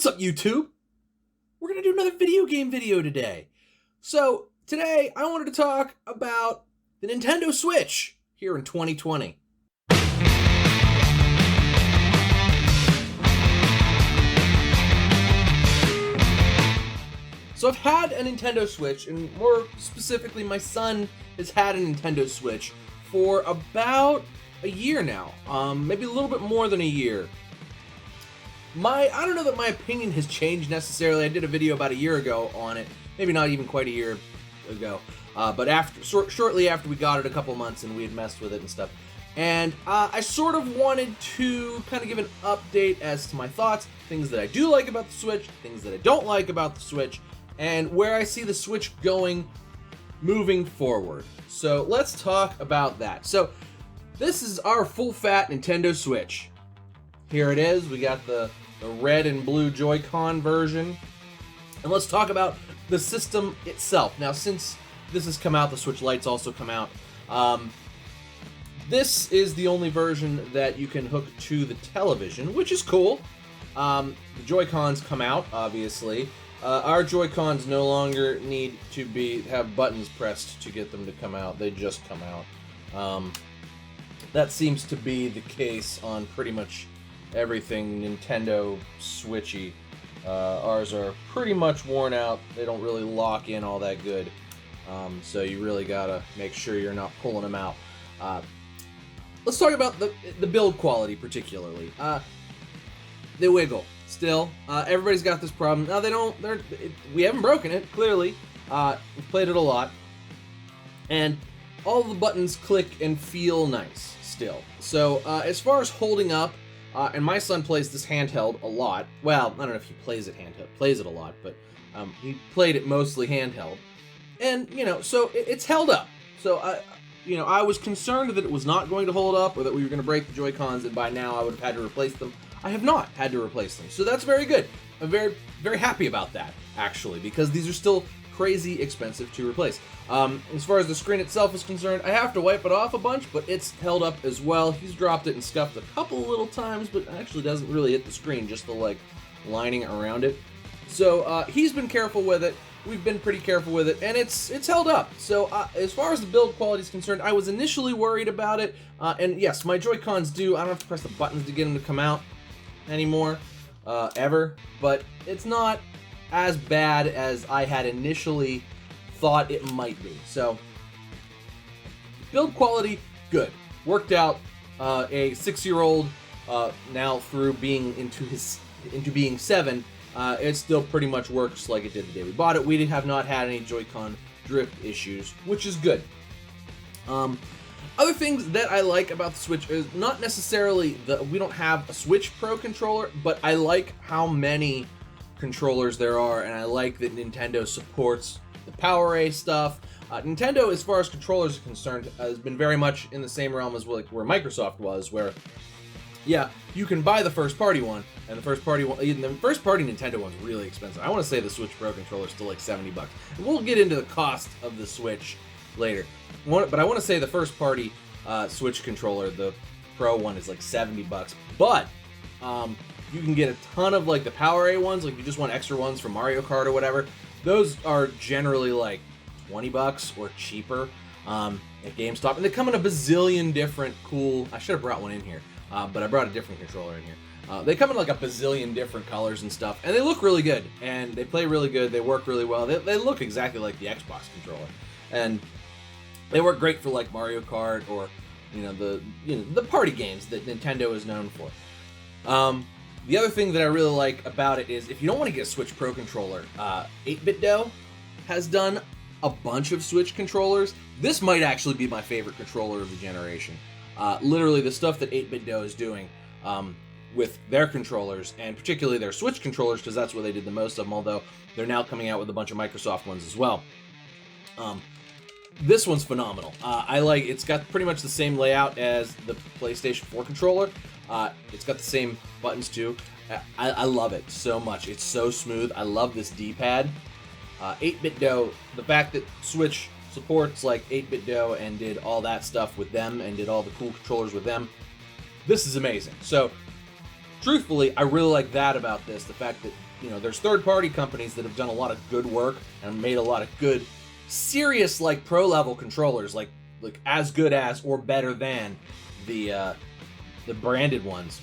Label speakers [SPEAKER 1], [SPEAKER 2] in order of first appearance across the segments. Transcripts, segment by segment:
[SPEAKER 1] What's up, YouTube? We're gonna do another video game video today. So, today I wanted to talk about the Nintendo Switch here in 2020. So I've had a Nintendo Switch, and more specifically, my son has had a Nintendo Switch for about a year now. Maybe a little bit more than a year. I don't know that my opinion has changed necessarily. I did a video about a year ago on it, maybe not even quite a year ago, but shortly after we got it, a couple months, and we had messed with it and stuff. And I sort of wanted to kind of give an update as to my thoughts, things that I do like about the Switch, things that I don't like about the Switch, and where I see the Switch going moving forward. So let's talk about that. So this is our full-fat Nintendo Switch. Here it is. We got the red and blue Joy-Con version. And let's talk about the system itself. Now, since this has come out, the Switch Lite's also come out. This is the only version that you can hook to the television, which is cool. The Joy-Cons come out, obviously. Our Joy-Cons no longer need to have buttons pressed to get them to come out. They just come out. That seems to be the case on pretty much everything Nintendo Switchy. Ours are pretty much worn out. They don't really lock in all that good. So you really gotta make sure you're not pulling them out. Let's talk about the build quality particularly. They wiggle still. Everybody's got this problem. Now we haven't broken it, clearly. We've played it a lot. And all the buttons click and feel nice still. So as far as holding up, and my son plays this handheld a lot. Well, I don't know if he plays it a lot, but he played it mostly handheld. And, so it's held up. So, I was concerned that it was not going to hold up or that we were going to break the Joy-Cons and by now I would have had to replace them. I have not had to replace them. So that's very good. I'm very, very happy about that, actually, because these are still crazy expensive to replace. As far as the screen itself is concerned, I have to wipe it off a bunch, but it's held up as well. He's dropped it and scuffed a couple little times, but actually doesn't really hit the screen, just the lining around it. So he's been careful with it. We've been pretty careful with it, and it's held up. So as far as the build quality is concerned, I was initially worried about it. And yes, my Joy-Cons I don't have to press the buttons to get them to come out anymore, ever. But it's not as bad as I had initially thought it might be. So, build quality, good. Worked out. A 6-year-old now through being into being 7, it still pretty much works like it did the day we bought it. We have not had any Joy-Con drift issues, which is good. Other things that I like about the Switch is not necessarily we don't have a Switch Pro controller, but I like how many controllers there are, and I like that Nintendo supports the PowerA stuff. Nintendo, as far as controllers are concerned, has been very much in the same realm as where Microsoft was, where, yeah, you can buy the first-party one, and the first-party Nintendo one's really expensive. I want to say the Switch Pro controller is still like $70. And we'll get into the cost of the Switch later. But I want to say the first-party Switch controller, the Pro one, is like $70. But you can get a ton of the PowerA ones, if you just want extra ones from Mario Kart or whatever. Those are generally like $20 or cheaper at GameStop, and they come in a bazillion different cool. I should have brought one in here, but I brought a different controller in here. They come in a bazillion different colors and stuff, and they look really good, and they play really good. They work really well. They look exactly like the Xbox controller, and they work great for Mario Kart or the party games that Nintendo is known for. The other thing that I really like about it is if you don't want to get a Switch Pro controller, 8BitDo has done a bunch of Switch controllers. This might actually be my favorite controller of the generation. Literally, the stuff that 8BitDo is doing with their controllers, and particularly their Switch controllers, because that's where they did the most of them, although they're now coming out with a bunch of Microsoft ones as well. This one's phenomenal. It's got pretty much the same layout as the PlayStation 4 controller. It's got the same buttons too. I love it so much. It's so smooth. I love this D-pad. 8BitDo, the fact that Switch supports 8BitDo and did all that stuff with them and did all the cool controllers with them, this is amazing. So truthfully, I really like that about this. The fact that, there's third-party companies that have done a lot of good work and made a lot of good, serious, like, pro-level controllers, like as good as or better than the branded ones.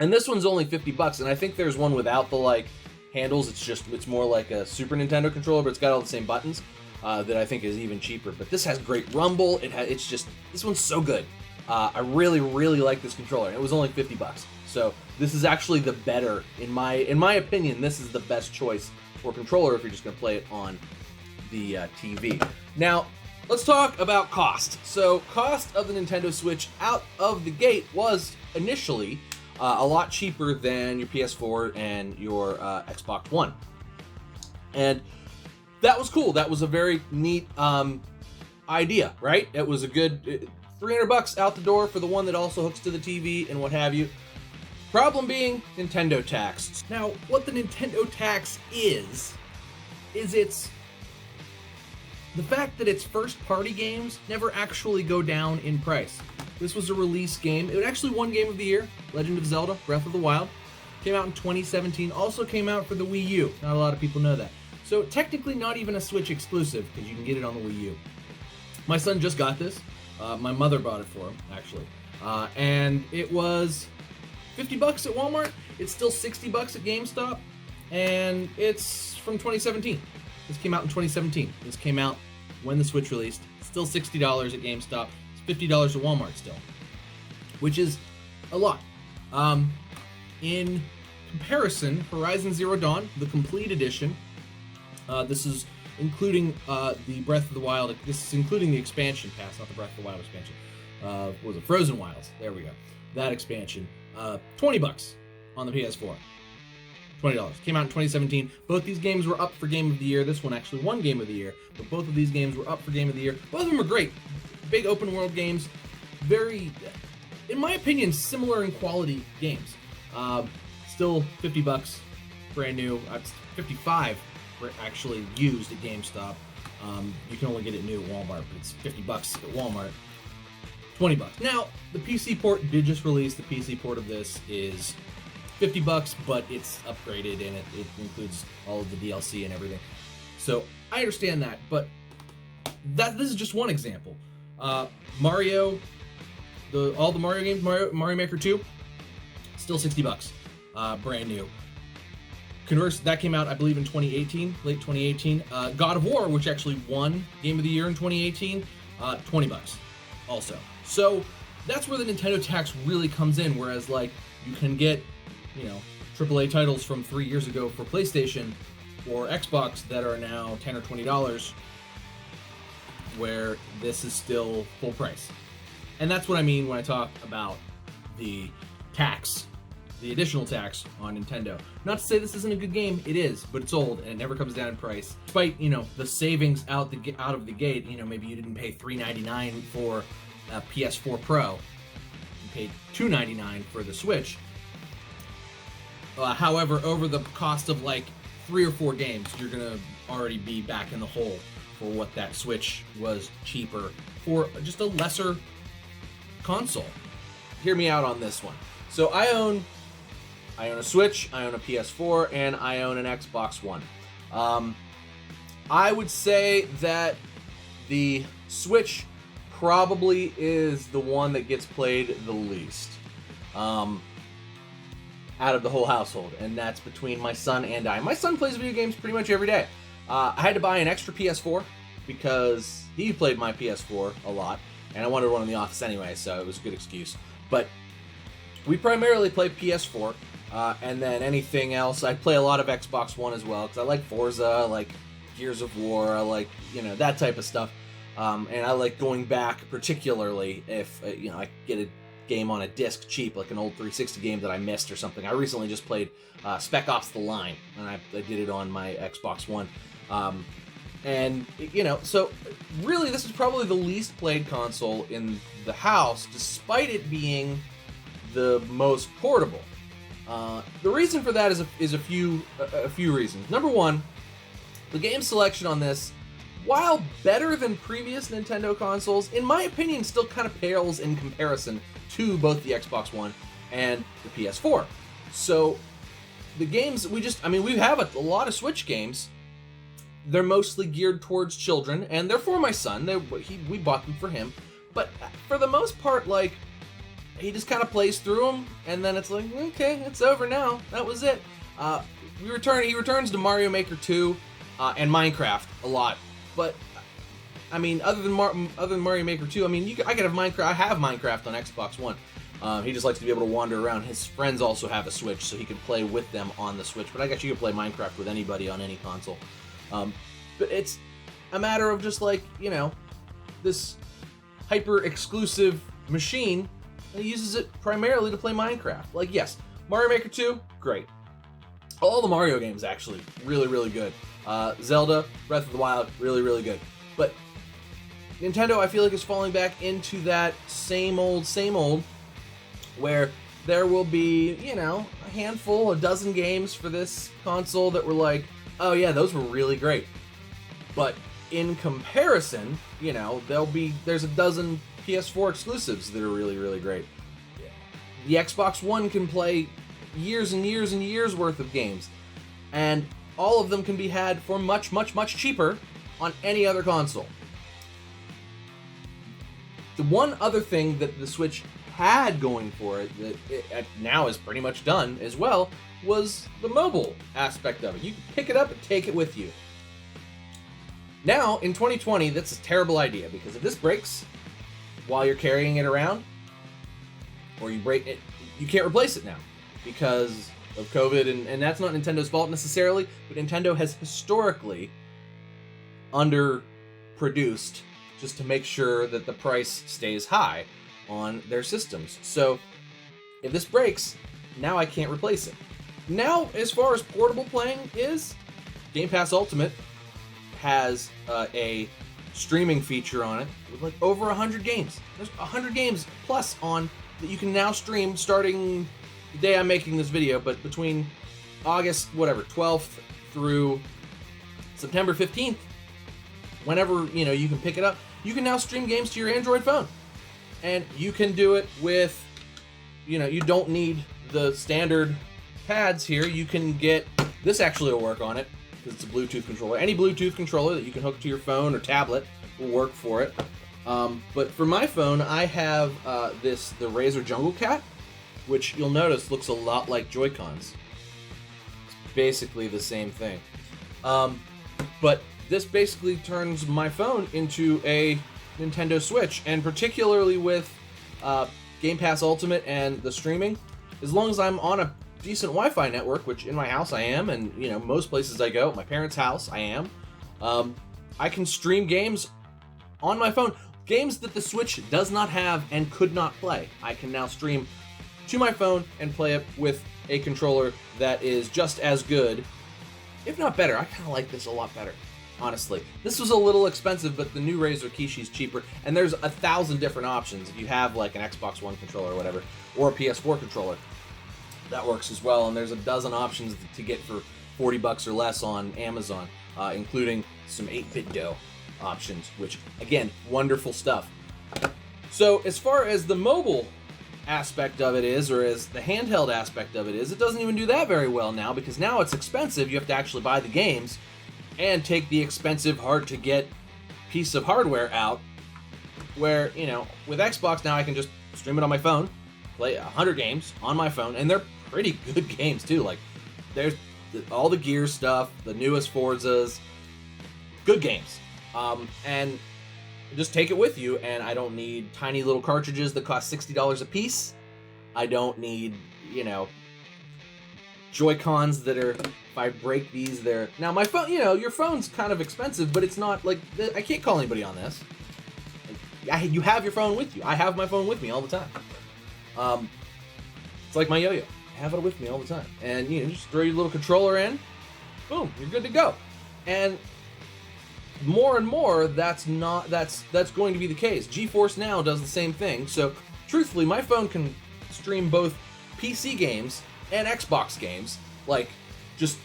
[SPEAKER 1] And this one's only $50, and I think there's one without the, like, handles. It's more like a Super Nintendo controller, but it's got all the same buttons, that I think is even cheaper. But this has great rumble. This one's so good. I really, really like this controller. It was only $50. So this is actually the better, in my opinion, this is the best choice for a controller if you're just going to play it on the TV. Now, let's talk about cost. So cost of the Nintendo Switch out of the gate was initially a lot cheaper than your PS4 and your Xbox One. And that was cool. That was a very neat idea, right? It was a good $300 out the door for the one that also hooks to the TV and what have you. Problem being, Nintendo tax. Now, what the Nintendo tax is it's the fact that its first-party games never actually go down in price. This was a release game. It actually won Game of the Year, Legend of Zelda, Breath of the Wild. Came out in 2017, also came out for the Wii U. Not a lot of people know that. So technically not even a Switch exclusive, because you can get it on the Wii U. My son just got this. My mother bought it for him, actually. And it was $50 at Walmart. It's still $60 at GameStop. And it's from 2017. This came out in 2017. This came out when the Switch released. Still $60 at GameStop. It's $50 at Walmart still, which is a lot. In comparison, Horizon Zero Dawn, the complete edition, this is including the Breath of the Wild. This is including the expansion pass, not the Breath of the Wild expansion. What was it? Frozen Wilds. There we go. That expansion. $20 on the PS4. $20. Came out in 2017. Both these games were up for Game of the Year. This one actually won Game of the Year, but both of these games were up for Game of the Year. Both of them are great. Big open world games. Very, in my opinion, similar in quality games. Still $50, brand new. It's $55 actually used at GameStop. You can only get it new at Walmart, but it's $50 at Walmart. $20. Now, the PC port did just release. The PC port of this is $50, but it's upgraded and it includes all of the DLC and everything. So I understand that, but this is just one example. Mario, all the Mario games, Mario Maker 2, still $60, brand new. Converse, that came out, I believe, in 2018, late 2018. God of War, which actually won Game of the Year in 2018, $20 also. So that's where the Nintendo tax really comes in, whereas like you can get, AAA titles from 3 years ago for PlayStation or Xbox that are now $10 or $20, where this is still full price. And that's what I mean when I talk about the tax, the additional tax on Nintendo. Not to say this isn't a good game, it is, but it's old and it never comes down in price. Despite, the savings out of the gate, maybe you didn't pay $399 for a PS4 Pro, you paid $299 for the Switch. However, over the cost of like 3 or 4 games, you're gonna already be back in the hole for what that Switch was cheaper for just a lesser console. Hear me out on this one. So I own a Switch, I own a PS4, and I own an Xbox One. I would say that the Switch probably is the one that gets played the least out of the whole household, and that's between my son and I. My son plays video games pretty much every day. I had to buy an extra PS4 because he played my PS4 a lot, and I wanted one in the office anyway, so it was a good excuse. But we primarily play PS4, and then anything else. I play a lot of Xbox One as well, because I like Forza, I like Gears of War, I like, that type of stuff. And I like going back, particularly if, I get a game on a disc cheap, like an old 360 game that I missed or something. I recently just played Spec Ops: The Line, and I did it on my Xbox One. And, so really this is probably the least played console in the house, despite it being the most portable. The reason for that is a few reasons. Number one, the game selection on this, while better than previous Nintendo consoles, in my opinion still kind of pales in comparison to both the Xbox One and the PS4. So the games we have a lot of Switch games. They're mostly geared towards children, and they're for my son. We bought them for him, but for the most part, like, he just kind of plays through them, and then it's like, okay, it's over now. That was it. He returns to Mario Maker 2 and Minecraft a lot, but I mean, other than Mario Maker 2, I mean, I could have Minecraft. I have Minecraft on Xbox One. He just likes to be able to wander around. His friends also have a Switch, so he can play with them on the Switch. But I guess you can play Minecraft with anybody on any console. But it's a matter of just like, this hyper-exclusive machine that uses it primarily to play Minecraft. Like, yes, Mario Maker 2, great. All the Mario games, actually, really, really good. Zelda, Breath of the Wild, really, really good. But Nintendo, I feel like, is falling back into that same old, where there will be, a handful, a dozen games for this console that were like, oh yeah, those were really great. But in comparison, there's a dozen PS4 exclusives that are really, really great. The Xbox One can play years and years and years worth of games, and all of them can be had for much, much, much cheaper on any other console. The one other thing that the Switch had going for it that it now is pretty much done as well was the mobile aspect of it. You can pick it up and take it with you. Now, in 2020, that's a terrible idea, because if this breaks while you're carrying it around, or you break it, you can't replace it now because of COVID, and that's not Nintendo's fault necessarily, but Nintendo has historically underproduced just to make sure that the price stays high on their systems. So if this breaks, now I can't replace it. Now, as far as portable playing is, Game Pass Ultimate has a streaming feature on it with like over 100 games. There's 100 games plus on that you can now stream starting the day I'm making this video, but between August 12th through September 15th, whenever you can pick it up, you can now stream games to your Android phone. And you can do it with, you don't need the standard pads here. You can get, this actually will work on it, because it's a Bluetooth controller. Any Bluetooth controller that you can hook to your phone or tablet will work for it. But for my phone, I have the Razer Jungle Cat, which you'll notice looks a lot like Joy-Cons. It's basically the same thing. But this basically turns my phone into a Nintendo Switch, and particularly with Game Pass Ultimate and the streaming, as long as I'm on a decent Wi-Fi network, which in my house I am, and most places I go, my parents' house I am, I can stream games on my phone. Games that the Switch does not have and could not play, I can now stream to my phone and play it with a controller that is just as good, if not better. I kind of like this a lot better, honestly. This was a little expensive, but the new Razer Kishi's cheaper, and there's 1,000 different options. If you have like an Xbox One controller or whatever, or a PS4 controller, that works as well, and there's a dozen options to get for $40 or less on Amazon, including some 8-bit dough options, which, again, wonderful stuff. So as far as the mobile aspect of it is, or as the handheld aspect of it is, it doesn't even do that very well now, because now it's expensive. You have to actually buy the games and take the expensive, hard-to-get piece of hardware out, where, with Xbox now I can just stream it on my phone, play 100 games on my phone, and they're pretty good games too. Like, there's all the Gears stuff, the newest Forzas, good games. And just take it with you, and I don't need tiny little cartridges that cost $60 a piece. I don't need, Joy-Cons that are, if I break these, they're... Now, my phone, your phone's kind of expensive, but it's not, like, I can't call anybody on this. You have your phone with you. I have my phone with me all the time. It's like my yo-yo. I have it with me all the time. And, just throw your little controller in, boom, you're good to go. And more and more, that's going to be the case. GeForce Now does the same thing. So, truthfully, my phone can stream both PC games and Xbox games, just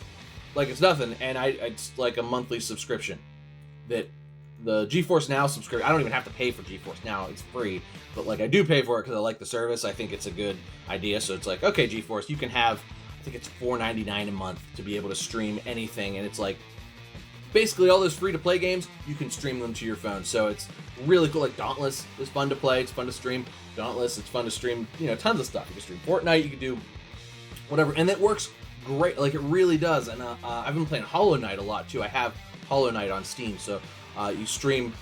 [SPEAKER 1] like it's nothing, and it's like a monthly subscription that the GeForce Now subscription. I don't even have to pay for GeForce Now; it's free. But like, I do pay for it because I like the service. I think it's a good idea. So it's like, okay, GeForce, you can have, I think it's $4.99 a month to be able to stream anything, and it's like basically all those free-to-play games, you can stream them to your phone. So it's really cool. Like Dauntless is fun to play. It's fun to stream. Dauntless, it's fun to stream. You know, tons of stuff. You can stream Fortnite. You can do whatever, and it works great. Like, it really does. And I've been playing Hollow Knight a lot too. I have Hollow Knight on Steam, so I can stream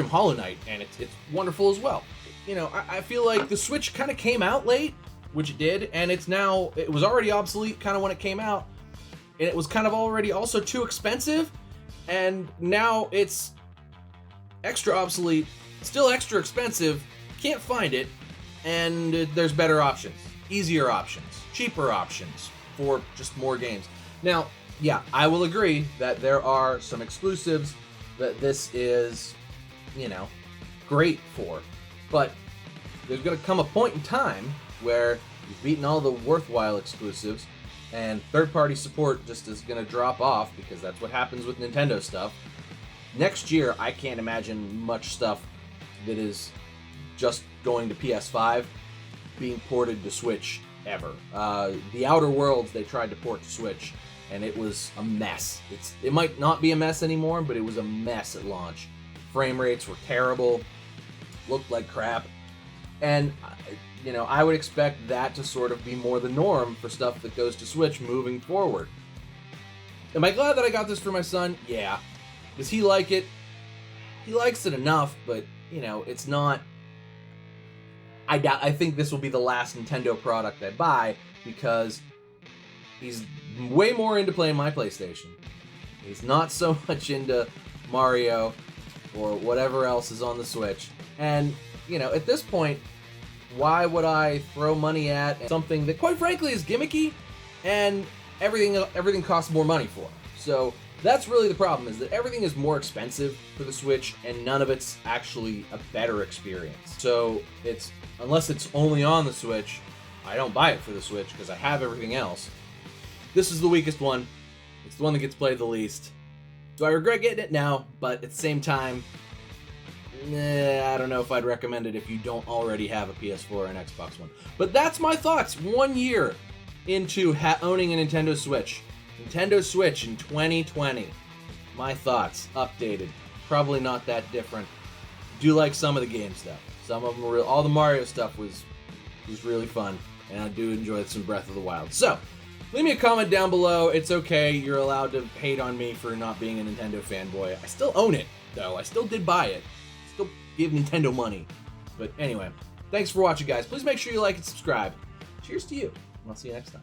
[SPEAKER 1] Hollow Knight, and it's wonderful as well. You know, I feel like the Switch kind of came out late, which it did, and it was already obsolete kind of when it came out, and it was kind of already also too expensive, and now it's extra obsolete, still extra expensive, can't find it, and there's better options, easier options, cheaper options for just more games. Now, yeah, I will agree that there are some exclusives that this is, you know, great for. But there's going to come a point in time where you've beaten all the worthwhile exclusives, and third-party support just is going to drop off, because that's what happens with Nintendo stuff. Next year, I can't imagine much stuff that is just going to PS5 being ported to Switch ever. The Outer Worlds, they tried to port to Switch, and it was a mess. It might not be a mess anymore, but it was a mess at launch. Frame rates were terrible, looked like crap, and you know, I would expect that to sort of be more the norm for stuff that goes to Switch moving forward. Am I glad that I got this for my son? Yeah. Does he like it? He likes it enough, but you know, it's not. I think this will be the last Nintendo product I buy, because he's way more into playing my PlayStation. He's not so much into Mario or whatever else is on the Switch. And, you know, at this point, why would I throw money at something that, quite frankly, is gimmicky and everything costs more money for? So that's really the problem, is that everything is more expensive for the Switch, and none of it's actually a better experience. So unless it's only on the Switch, I don't buy it for the Switch, because I have everything else. This is the weakest one. It's the one that gets played the least. So I regret getting it now, but at the same time, I don't know if I'd recommend it if you don't already have a PS4 or an Xbox One. But that's my thoughts 1 year into owning a Nintendo Switch. Nintendo Switch in 2020. My thoughts, updated. Probably not that different. Do like some of the games, though. Some of them were all the Mario stuff was really fun, and I do enjoy some Breath of the Wild. So, leave me a comment down below. It's okay. You're allowed to hate on me for not being a Nintendo fanboy. I still own it, though. I still did buy it. Still give Nintendo money. But anyway, thanks for watching, guys. Please make sure you like and subscribe. Cheers to you. I'll see you next time.